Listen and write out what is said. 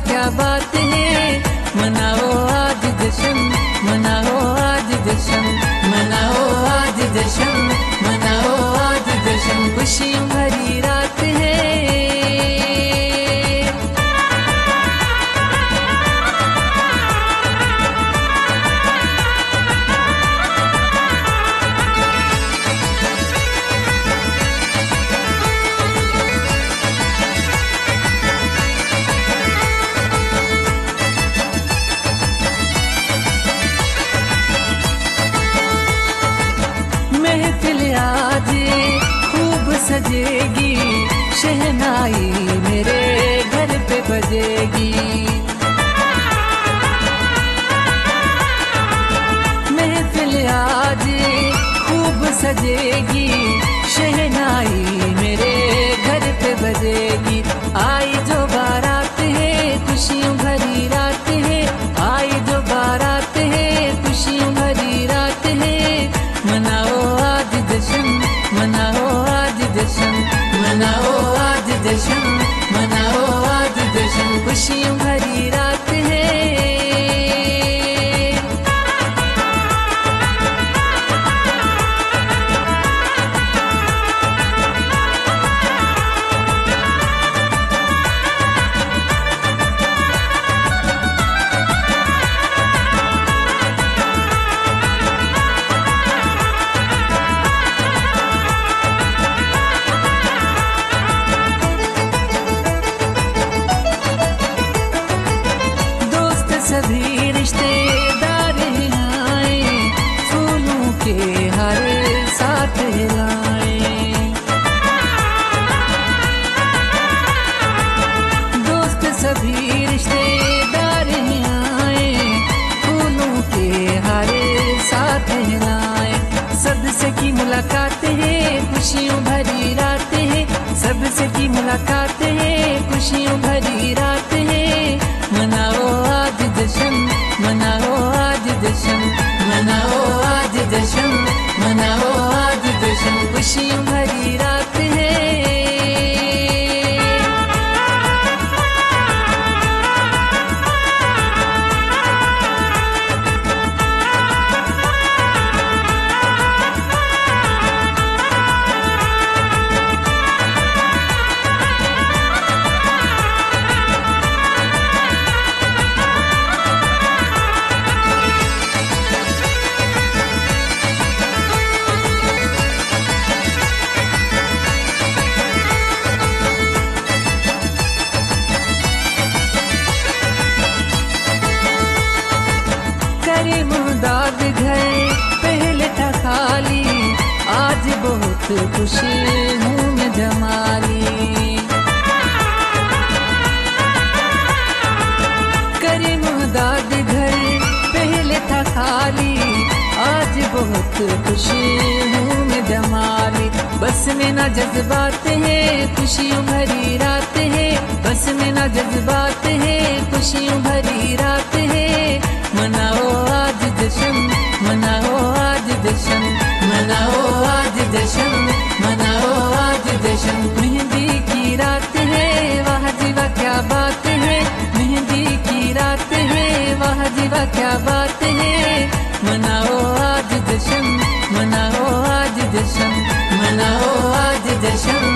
क्या बात है। मनाओ आज जश्न, मनाओ आज जश्न, मनाओ आज जश्न, मनाओ आज जश्न। खुशियों भरी रात है। महफिल आज खूब सजेगी, शहनाई मेरे घर पे बजेगी। महफिल आज खूब सजेगी, शहनाई मेरे घर पे बजेगी। आई जो बारात है खुशियों भरी रात है, आई जो बारात है खुशियों भरी रात है। मनाओ आज जश्न, मनाओ आज जश्न, मनाओ आज जश्न, मनाओ आज जश्न। खुशियों भरी रात है। सभी रिश्तेदार आए, फूलों के हर साथ लाए। दोस्त सभी रिश्तेदार आए, फूलों के हर साथ लाए। सबसे की मुलाकात है खुशियों भरी रात है, सबसे की मुलाकात है खुशियों भरी रात है। मनाओ आज जश्न, मनाओ आज जश्न, मनाओ आज जश्न, मनाओ आज जश्न। खुशियों भरी रात है। मुमदाद घर पहले था खाली, आज बहुत खुशी हूँ मैं जमाली। करे मुमदाद घर पहले था खाली, आज बहुत खुशी हूँ मैं जमाली। बस में ना जज्बात है खुशियों भरी रात है, बस में ना जज्बात है खुशियों भरी रात है। मनाओ आज जश्न, मनाओ आज जश्न, मनाओ आज जश्न, मनाओ आज जश्न। मेहंदी की रात है वाह जीवा क्या बात है, मेहंदी की रात है वाह जीवा क्या बात है। मनाओ आज जश्न, मनाओ आज जश्न, मनाओ आज जश्न।